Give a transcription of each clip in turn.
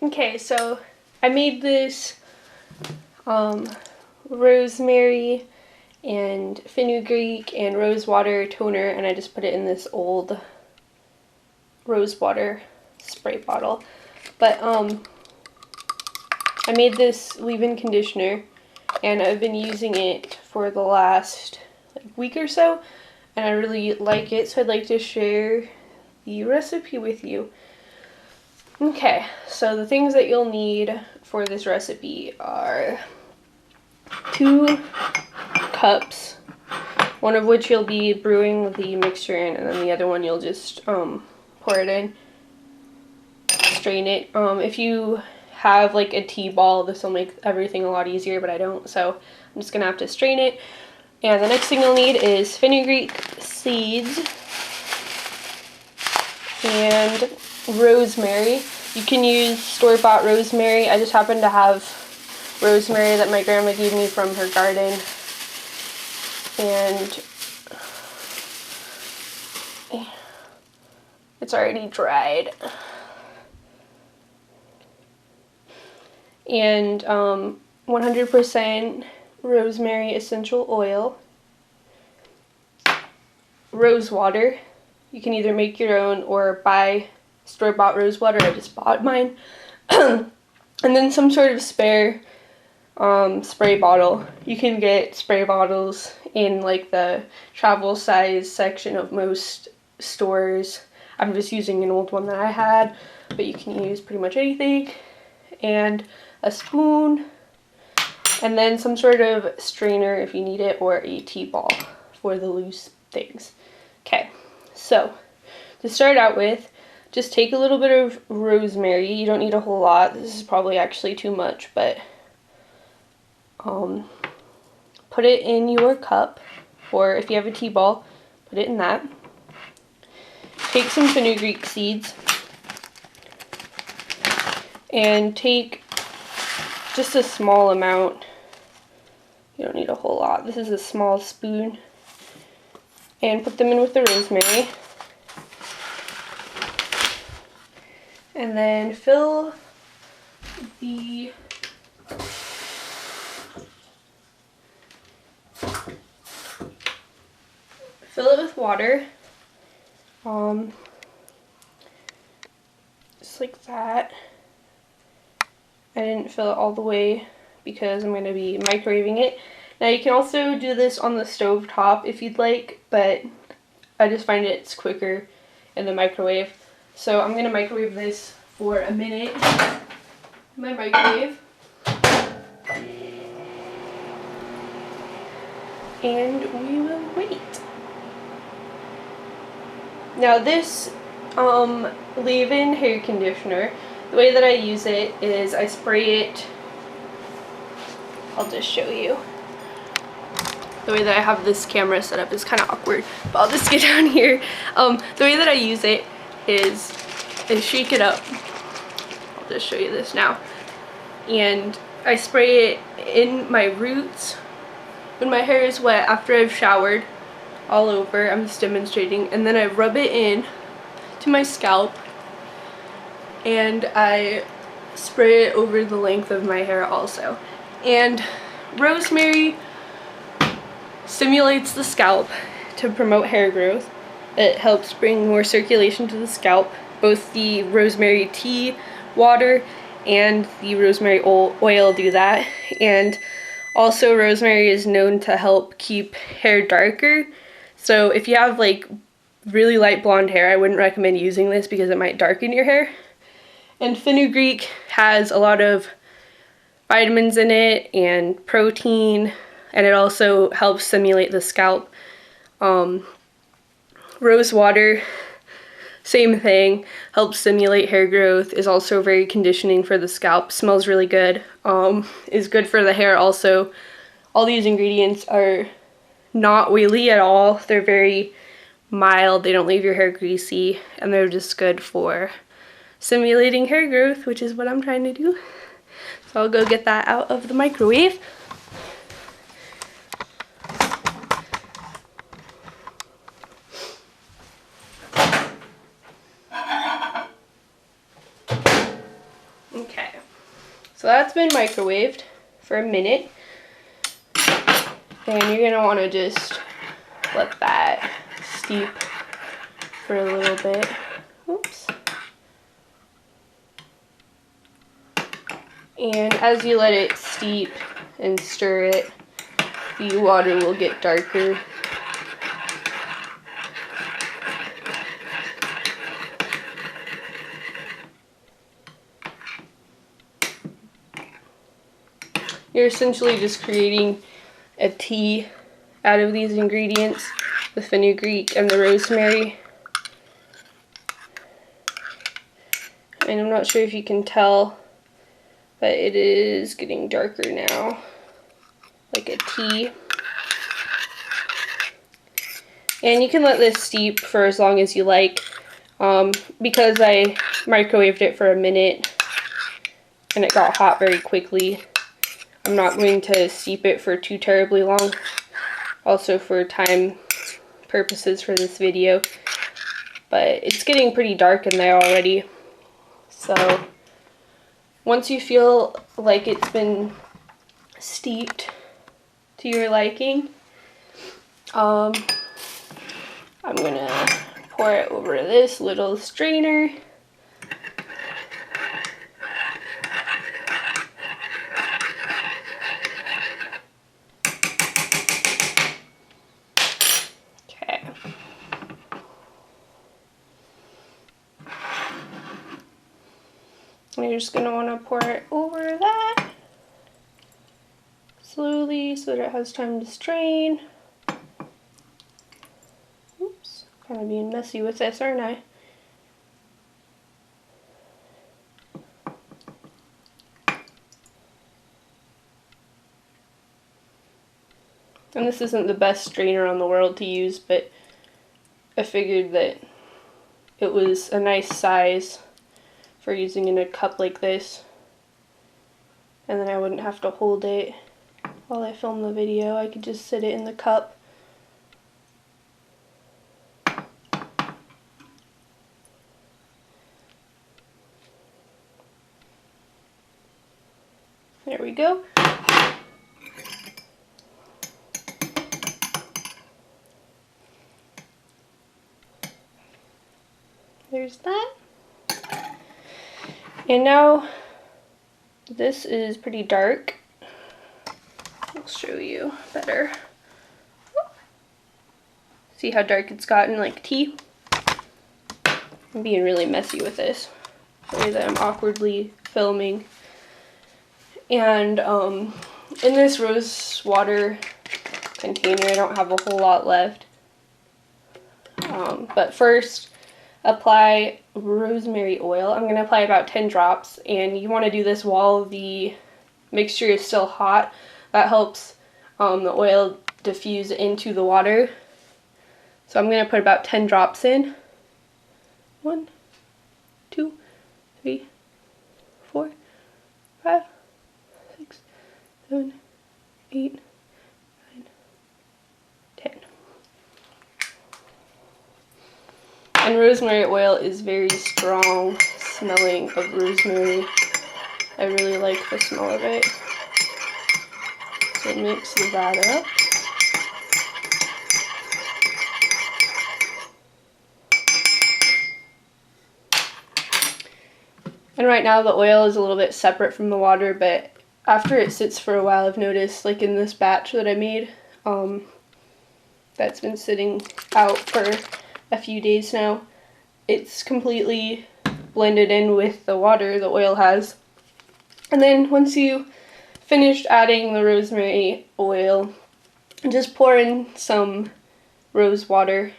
Okay, so I made this rosemary and fenugreek and rose water toner, and I just put it in this old rose water spray bottle. But I made this leave-in conditioner, and I've been using it for the last week or so, and I really like it, so I'd like to share the recipe with you. Okay, so the things that you'll need for this recipe are 2 cups, one of which you'll be brewing the mixture in, and then the other one you'll just pour it in, strain it. If you have like a tea ball, this will make everything a lot easier, but I don't, so I'm just gonna have to strain it. And the next thing you'll need is fenugreek seeds and rosemary. You can use store-bought rosemary. I just happen to have rosemary that my grandma gave me from her garden, and it's already dried. And 100% rosemary essential oil, rose water. You can either make your own or buy store-bought rose water. I just bought mine. And then some sort of spare spray bottle. You can get spray bottles in like the travel size section of most stores. I'm just using an old one that I had, but you can use pretty much anything. And a spoon, and then some sort of strainer if you need it, or a tea ball for the loose things. Okay, so to start out with, just take a little bit of rosemary. You don't need a whole lot. This is probably actually too much, but put it in your cup, or if you have a tea ball, put it in that. Take some fenugreek seeds and take just a small amount. You don't need a whole lot. This is a small spoon. And put them in with the rosemary. And then fill it with water. Just like that. I didn't fill it all the way because I'm going to be microwaving it. Now you can also do this on the stove top if you'd like, but I just find it's quicker in the microwave. So I'm going to microwave this for a minute in my microwave. And we will wait. Now this leave-in hair conditioner, the way that I use it is I spray it, I'll just show you. The way that I have this camera set up is kind of awkward, but I'll just get down here. The way that I use it is shake it up. I'll just show you this now. And I spray it in my roots when my hair is wet after I've showered, all over. I'm just demonstrating. And then I rub it in to my scalp, and I spray it over the length of my hair also. And rosemary stimulates the scalp to promote hair growth. It helps bring more circulation to the scalp. Both the rosemary tea water and the rosemary oil do that. And also rosemary is known to help keep hair darker. So if you have like really light blonde hair, I wouldn't recommend using this because it might darken your hair. And fenugreek has a lot of vitamins in it and protein, and it also helps stimulate the scalp. Rose water, same thing, helps stimulate hair growth, is also very conditioning for the scalp, smells really good, is good for the hair also. All these ingredients are not oily at all. They're very mild, they don't leave your hair greasy, and they're just good for stimulating hair growth, which is what I'm trying to do. So I'll go get that out of the microwave. Okay. that's been microwaved for a minute. And you're gonna wanna just let that steep for a little bit. Oops. And as you let it steep and stir it, the water will get darker. You're essentially just creating a tea out of these ingredients, the fenugreek and the rosemary. And I'm not sure if you can tell, but it is getting darker now, like a tea. And you can let this steep for as long as you like. Because I microwaved it for a minute and it got hot very quickly, I'm not going to steep it for too terribly long. Also for time purposes for this video. But it's getting pretty dark in there already. So once you feel like it's been steeped to your liking, I'm gonna pour it over this little strainer. Okay. And you're just gonna want to pour it over that slowly so that it has time to strain. Oops, kind of being messy with this, aren't I? And this isn't the best strainer on the world to use, but I figured that it was a nice size for using in a cup like this. And then I wouldn't have to hold it while I film the video. I could just sit it in the cup. There we go. There's that. And now this is pretty dark. I'll show you better. See how dark it's gotten, like tea? I'm being really messy with this. Sorry that I'm awkwardly filming. And in this rose water container, I don't have a whole lot left. But first, apply rosemary oil. I'm going to apply about 10 drops, and you want to do this while the mixture is still hot. That helps the oil diffuse into the water. So I'm going to put about 10 drops in. 1, 2, 3, 4, 5, 6, 7, 8, 9, 10. And rosemary oil is very strong smelling of rosemary. I really like the smell of it. So mix that up. And right now the oil is a little bit separate from the water, but after it sits for a while, I've noticed, like in this batch that I made, that's been sitting out for a few days now, it's completely blended in with the water the oil has. And then once you finished adding the rosemary oil, just pour in some rose water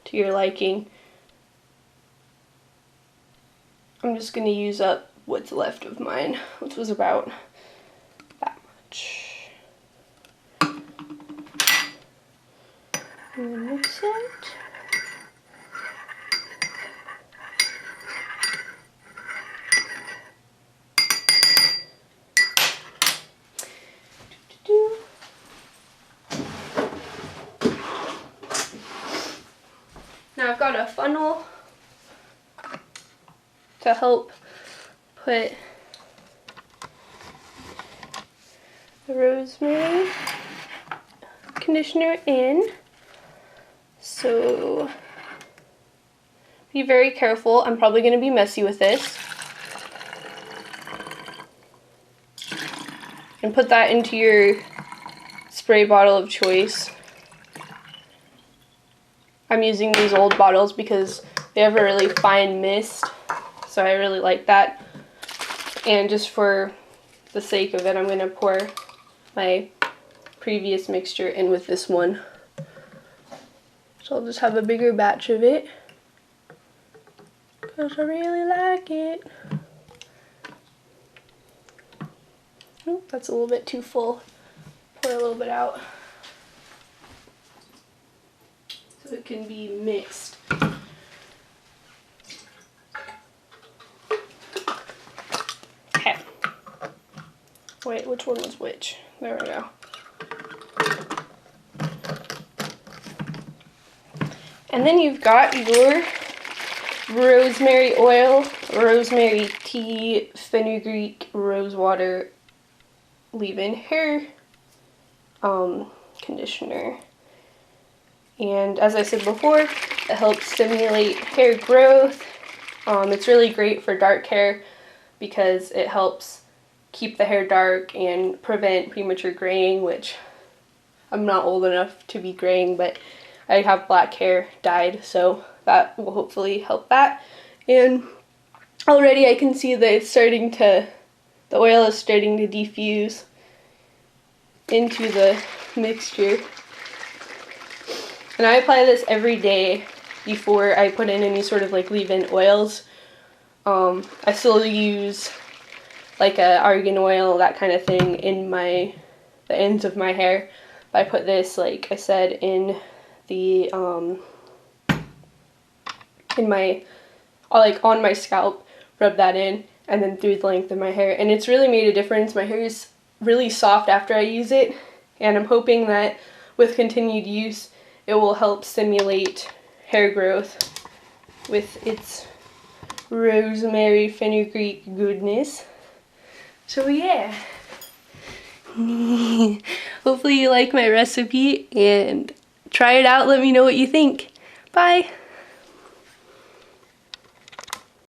to your liking. I'm just going to use up what's left of mine, which was about that much. And then mix it. Now I've got a funnel to help put the rosemary conditioner in. So be very careful. I'm probably going to be messy with this. And put that into your spray bottle of choice. I'm using these old bottles because they have a really fine mist, so I really like that. And just for the sake of it, I'm going to pour my previous mixture in with this one. So I'll just have a bigger batch of it because I really like it. Oh, that's a little bit too full. Pour a little bit out so it can be mixed. Okay. Wait, which one was which? There we go. And then you've got your rosemary oil, rosemary tea, fenugreek, rose water, leave-in hair conditioner. And as I said before, it helps stimulate hair growth. It's really great for dark hair because it helps keep the hair dark and prevent premature graying, which I'm not old enough to be graying, but I have black hair dyed, so that will hopefully help that. And already I can see that it's starting to, the oil is starting to diffuse into the mixture. And I apply this every day before I put in any sort of like leave-in oils. I still use like a argan oil, that kind of thing, in the ends of my hair. But I put this, like I said, in the on my scalp, rub that in, and then through the length of my hair, and it's really made a difference. My hair is really soft after I use it, and I'm hoping that with continued use it will help stimulate hair growth with its rosemary fenugreek goodness. So yeah. Hopefully you like my recipe and try it out. Let me know what you think. Bye.